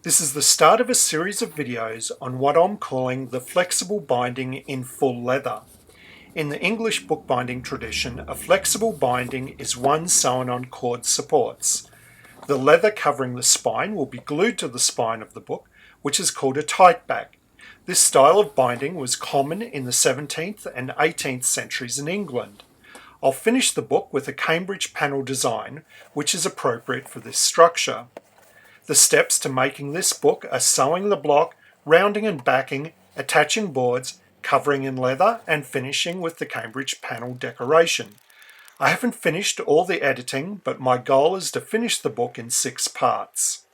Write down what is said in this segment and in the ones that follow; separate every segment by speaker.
Speaker 1: This is the start of a series of videos on what I'm calling the flexible binding in full leather. In the English bookbinding tradition, a flexible binding is one sewn on cord supports. The leather covering the spine will be glued to the spine of the book, which is called a tight back. This style of binding was common in the 17th and 18th centuries in England. I'll finish the book with a Cambridge panel design, which is appropriate for this structure. The steps to making this book are sewing the block, rounding and backing, attaching boards, covering in leather, and finishing with the Cambridge panel decoration. I haven't finished all the editing, but my goal is to finish the book in 6 parts.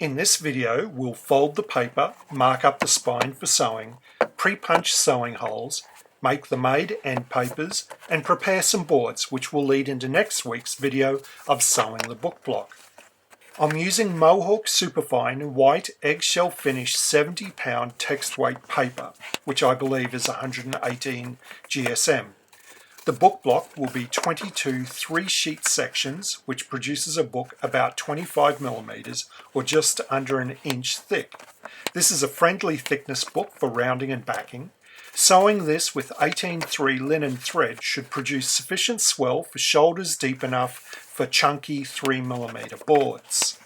Speaker 1: In this video, we'll fold the paper, mark up the spine for sewing, pre-punch sewing holes, make the made end papers, and prepare some boards, which will lead into next week's video of sewing the book block. I'm using Mohawk Superfine white eggshell finish 70-pound text weight paper, which I believe is 118 GSM. The book block will be 22 3-sheet sections, which produces a book about 25mm or just under an inch thick. This is a friendly thickness book for rounding and backing. Sewing this with 18-3 linen thread should produce sufficient swell for shoulders deep enough for chunky 3mm boards.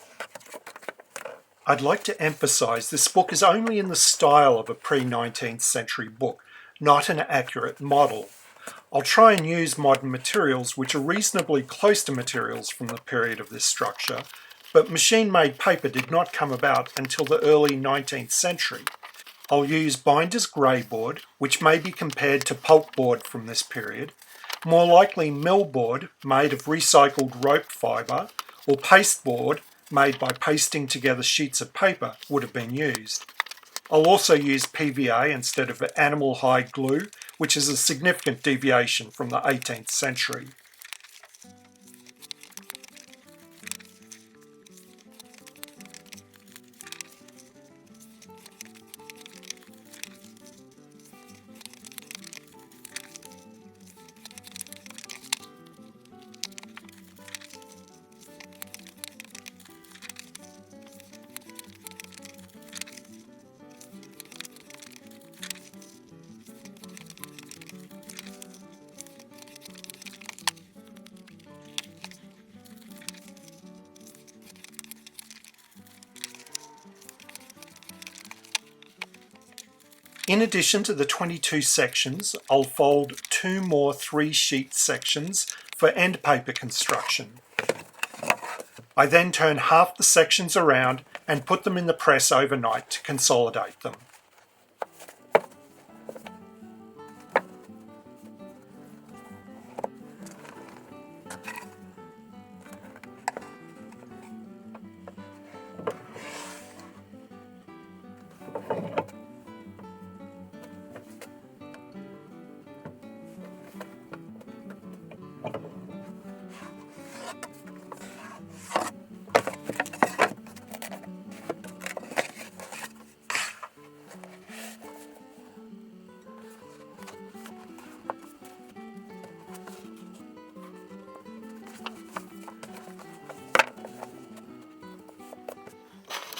Speaker 1: I'd like to emphasize this book is only in the style of a pre-19th century book, not an accurate model. I'll try and use modern materials which are reasonably close to materials from the period of this structure, but machine-made paper did not come about until the early 19th century. I'll use binder's grey board, which may be compared to pulp board from this period, more likely mill board made of recycled rope fibre, or paste board made by pasting together sheets of paper would have been used. I'll also use PVA instead of animal hide glue, which is a significant deviation from the 18th century. In addition to the 22 sections, I'll fold 2 more 3-sheet sections for end paper construction. I then turn half the sections around and put them in the press overnight to consolidate them.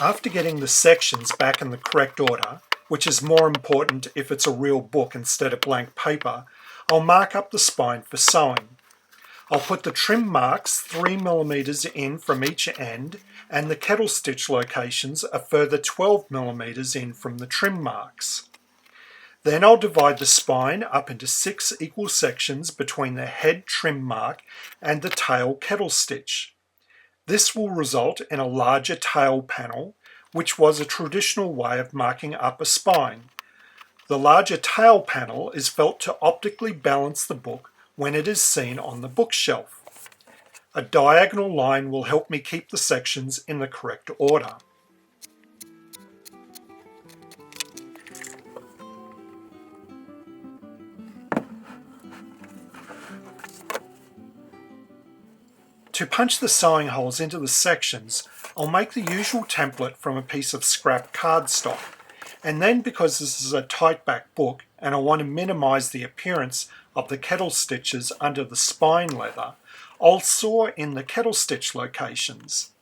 Speaker 1: After getting the sections back in the correct order, which is more important if it's a real book instead of blank paper, I'll mark up the spine for sewing. I'll put the trim marks 3mm in from each end and the kettle stitch locations a further 12mm in from the trim marks. Then I'll divide the spine up into 6 equal sections between the head trim mark and the tail kettle stitch. This will result in a larger tail panel, which was a traditional way of marking up a spine. The larger tail panel is felt to optically balance the book when it is seen on the bookshelf. A diagonal line will help me keep the sections in the correct order. To punch the sewing holes into the sections, I'll make the usual template from a piece of scrap cardstock, and then because this is a tight back book and I want to minimize the appearance of the kettle stitches under the spine leather, I'll saw in the kettle stitch locations.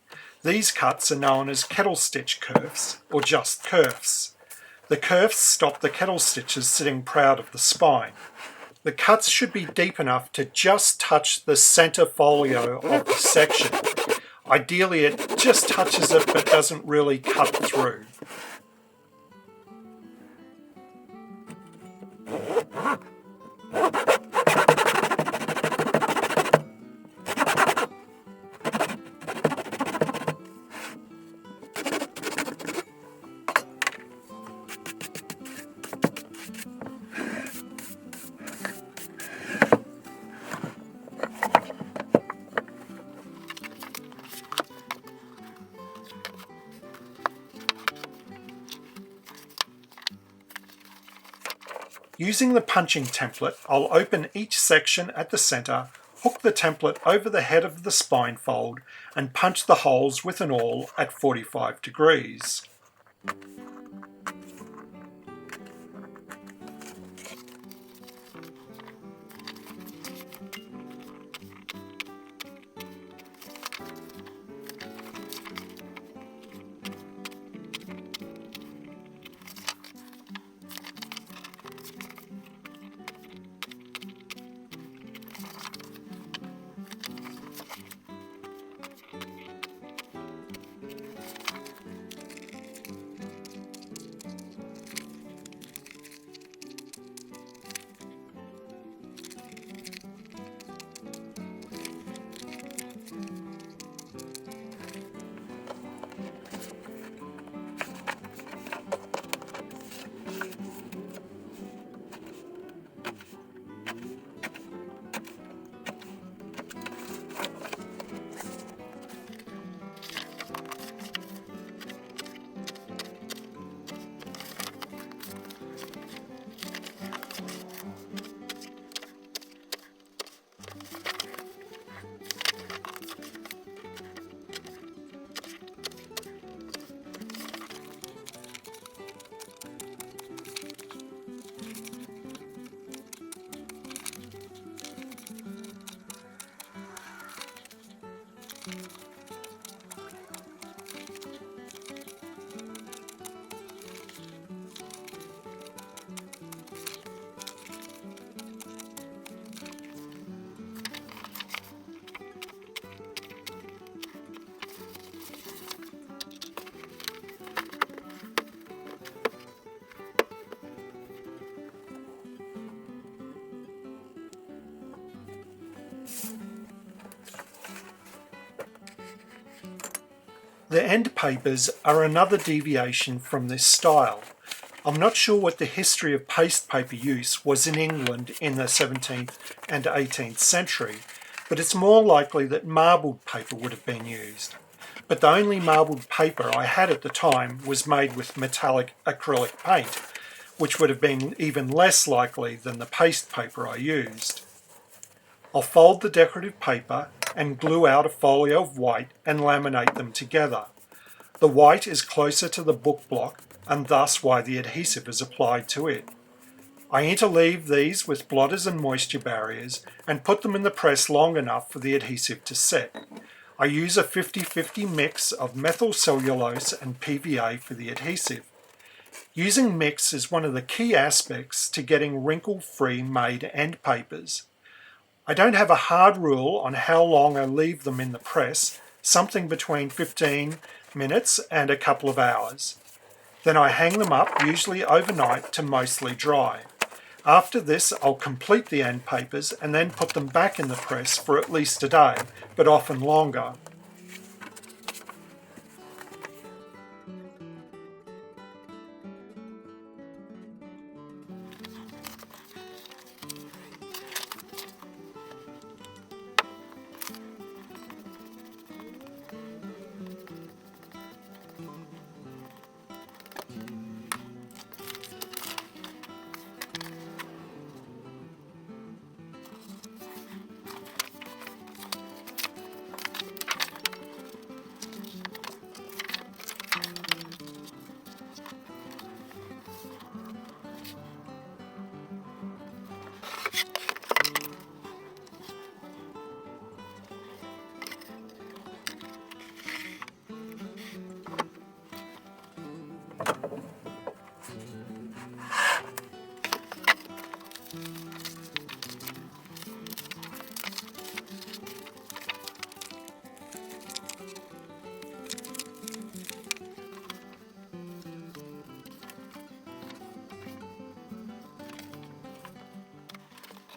Speaker 1: These cuts are known as kettle stitch kerfs, or just kerfs. The kerfs stop the kettle stitches sitting proud of the spine. The cuts should be deep enough to just touch the centre folio of the section. Ideally it just touches it but doesn't really cut through. Using the punching template, I'll open each section at the centre, hook the template over the head of the spine fold and punch the holes with an awl at 45 degrees. The end papers are another deviation from this style. I'm not sure what the history of paste paper use was in England in the 17th and 18th century, but it's more likely that marbled paper would have been used. But the only marbled paper I had at the time was made with metallic acrylic paint, which would have been even less likely than the paste paper I used. I'll fold the decorative paper and glue out a folio of white and laminate them together. The white is closer to the book block and thus why the adhesive is applied to it. I interleave these with blotters and moisture barriers and put them in the press long enough for the adhesive to set. I use a 50-50 mix of methyl cellulose and PVA for the adhesive. Using mix is one of the key aspects to getting wrinkle-free made end papers. I don't have a hard rule on how long I leave them in the press, something between 15 minutes and a couple of hours. Then I hang them up, usually overnight, to mostly dry. After this, I'll complete the end papers and then put them back in the press for at least a day, but often longer. The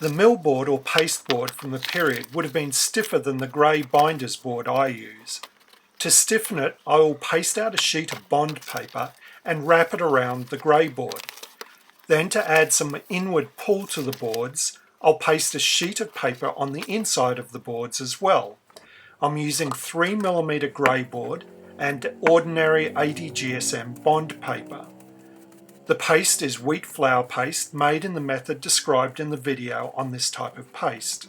Speaker 1: mill board or paste board from the period would have been stiffer than the grey binder's board I use. To stiffen it, I will paste out a sheet of bond paper and wrap it around the grey board. Then to add some inward pull to the boards, I'll paste a sheet of paper on the inside of the boards as well. I'm using 3mm grey board and ordinary 80 GSM bond paper. The paste is wheat flour paste made in the method described in the video on this type of paste.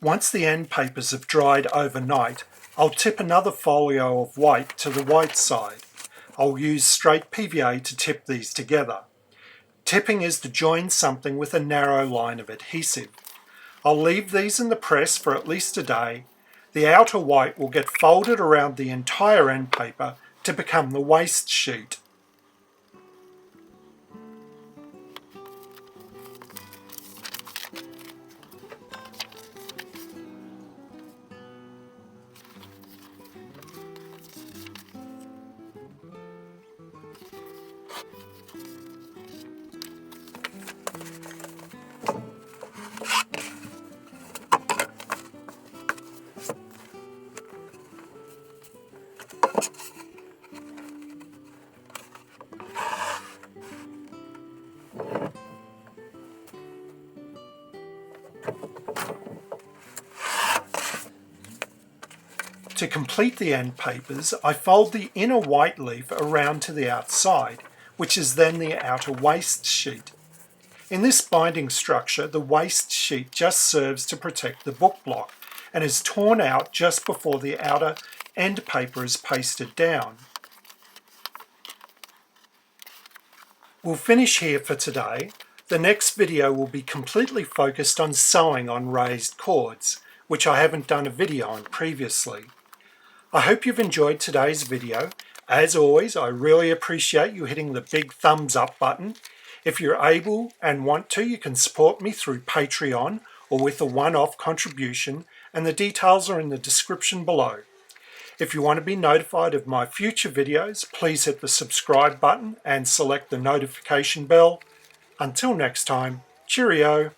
Speaker 1: Once the end papers have dried overnight, I'll tip another folio of white to the white side. I'll use straight PVA to tip these together. Tipping is to join something with a narrow line of adhesive. I'll leave these in the press for at least a day. The outer white will get folded around the entire end paper to become the waste sheet. To complete the end papers, I fold the inner white leaf around to the outside, which is then the outer waste sheet. In this binding structure, the waste sheet just serves to protect the book block and is torn out just before the outer end paper is pasted down. We'll finish here for today. The next video will be completely focused on sewing on raised cords, which I haven't done a video on previously. I hope you've enjoyed today's video. As always, I really appreciate you hitting the big thumbs up button. If you're able and want to, you can support me through Patreon or with a one-off contribution, and the details are in the description below. If you want to be notified of my future videos, please hit the subscribe button and select the notification bell. Until next time, cheerio!